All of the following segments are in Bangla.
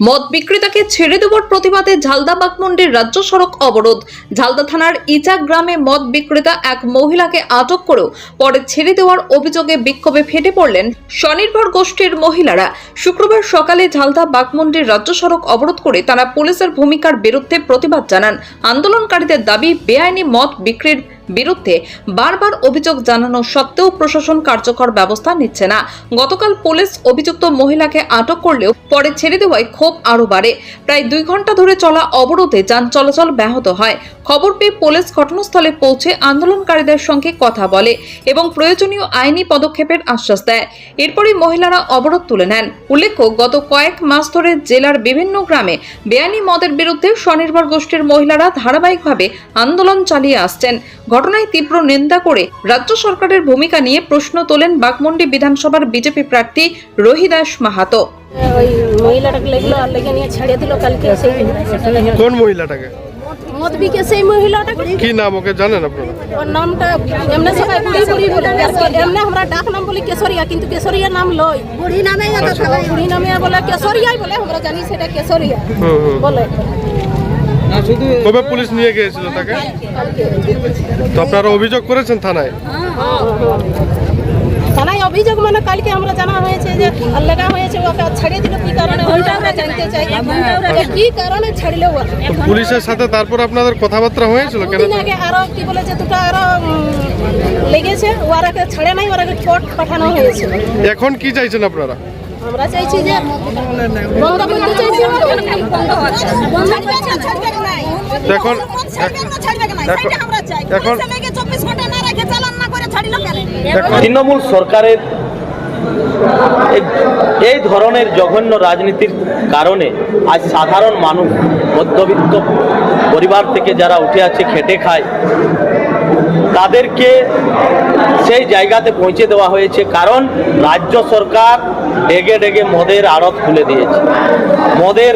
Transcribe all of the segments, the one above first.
মদ বিক্রেতাকে ছেড়ে দেওয়ার প্রতিবাদে ঝালদা বাগমুন্ডির রাজ্য সড়ক অবরোধ। ঝালদা থানার ইচা গ্রামে মদ বিক্রেতা এক মহিলাকে আটক করেও পরে ছেড়ে দেওয়ার অভিযোগে বিক্ষোভে ফেটে পড়লেন স্বনির্ভর গোষ্ঠীর মহিলারা। শুক্রবার সকালে ঝালদা বাগমুন্ডির রাজ্য সড়ক অবরোধ করে তারা পুলিশের ভূমিকার বিরুদ্ধে প্রতিবাদ জানান। আন্দোলনকারীদের দাবি, বেআইনি মদ বিক্রির বিরুদ্ধে বারবার অভিযোগ জানানো সত্ত্বেও প্রশাসন কার্যকর ব্যবস্থা নিচ্ছে না। গতকাল পুলিশ অভিযুক্ত মহিলাকে আটক করলেও পরে ছেড়ে দেওয়ায় ক্ষোভ আরও বাড়ে। প্রায় 2 ঘন্টা ধরে চলা অবরোধে যান চলাচল ব্যাহত হয়। খবর পেয়ে পুলিশ ঘটনাস্থলে পৌঁছে আন্দোলনকারীদের সঙ্গে কথা বলে এবং প্রয়োজনীয় আইনি পদক্ষেপের আশ্বাস দেয়। এরপরই মহিলারা অবরোধ তুলে নেন। উল্লেখ্য, গত কয়েক মাস ধরে জেলার বিভিন্ন গ্রামে বেআইনি মদের বিরুদ্ধে স্বনির্ভর গোষ্ঠীর মহিলারা ধারাবাহিকভাবে আন্দোলন চালিয়ে আসছেন। ঘটনায় তীব্র নিন্দা করে রাজ্য সরকারের ভূমিকা নিয়ে প্রশ্ন তোলেন বাগমুন্ডি বিধানসভার বিজেপি প্রার্থী রহিদাস মাহাতো। ওই মহিলাটাকে লেগে নিয়ে ছাড়িয়ে দিল কালকে। কোন মহিলাটাকে? মদ বিকে সেই মহিলাটাকে কি নাম, ওকে জানেন আপনারা? ওর নামটা এমনি সবাই বুড়ি বুড়ি বলে, এমনি আমরা ডাক নাম বলি কেশরিয়া, কিন্তু কেশরিয়া নাম লয়, বুড়ি নামে বুড়ি নামে বলে কেশরিয়াই বলে, আমরা জানি সেটা কেশরিয়া বলে। কবে পুলিশ নিয়ে গিয়েছিল তাকে? তো আপনারা অভিযোগ করেছেন থানায়? থানায় অভিযোগ মানে কালকে আমরা জানা হয়েছে যে লেখা হয়েছে, ওকে ছাড়িয়ে দিল। কি কারণে ওইটা আমরা জানতে চাই, কি কারণে ছাড়লে ওকে। পুলিশের সাথে তারপর আপনাদের কথাবার্তা হয়েছিল কেন? দিন আগে আরো কি বলেছে, দুটো আরো লেগেছে, ওরাকে ছাড়ে নাই, ওরাকে কোর্ট পাঠানো হয়েছে। এখন কি চাইছেন আপনারা? আমরা চাইছি যে বন্ধ করতে চাইছি। এখন তৃণমূল সরকারের এই ধরনের জঘন্য রাজনীতির কারণে আজ সাধারণ মানুষ, মধ্যবিত্ত পরিবার থেকে যারা উঠে আছে, খেটে খায়, তাদেরকে সেই জায়গাতে পৌঁছে দেওয়া হয়েছে। কারণ রাজ্য সরকার ডেগে ডেগে মদের আড়ত খুলে দিয়েছে। মদের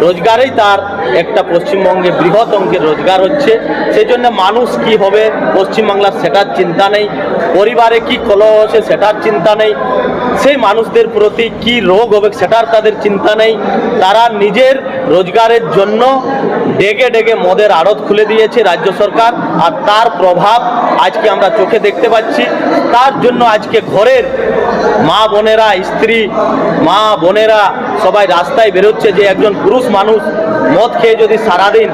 রোজগারেই তার একটা পশ্চিমবঙ্গে বৃহৎ অঙ্কের রোজগার হচ্ছে। সেই জন্য মানুষ কি হবে পশ্চিমবাংলার সেটার চিন্তা নেই, পরিবারে কি কলহ হচ্ছে সেটার চিন্তা নেই, সেই মানুষদের প্রতি কি রোগ হবে সেটার তাদের চিন্তা নেই। তারা নিজের রোজগারের জন্য ডেগে ডেগে মদের আড়ত খুলে দিয়েছে রাজ্য সরকার, আর তার প্রভাব আজকে আমরা চোখে দেখতে পাচ্ছি। তার জন্য আজকে ঘরের মা বোনেরা, স্ত্রী মা বোনেরা সবাই রাস্তায় বেরোচ্ছে যে একজন পুরুষ মানুষ মদ খেয়ে যদি সারাদিন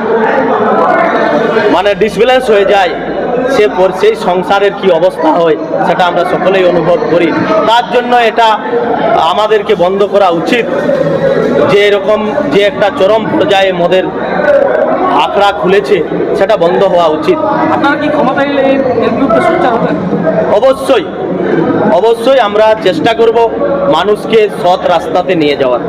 ডিসব্যালেন্স হয়ে যায়, সেই সংসারের কি অবস্থা হয় সেটা আমরা সকলেই অনুভব করি। তার জন্য এটা আমাদেরকে বন্ধ করা উচিত। যে এরকম যে একটা চরম পর্যায়ে মদের আখড়া খুলেছে সেটা বন্ধ হওয়া উচিত। আপনারা কি ক্ষমতা এলে এর বিরুদ্ধে সোচ্চার হবেন? অবশ্যই অবশ্যই আমরা চেষ্টা করব মানুষকে সৎ রাস্তাতে নিয়ে যাওয়ার।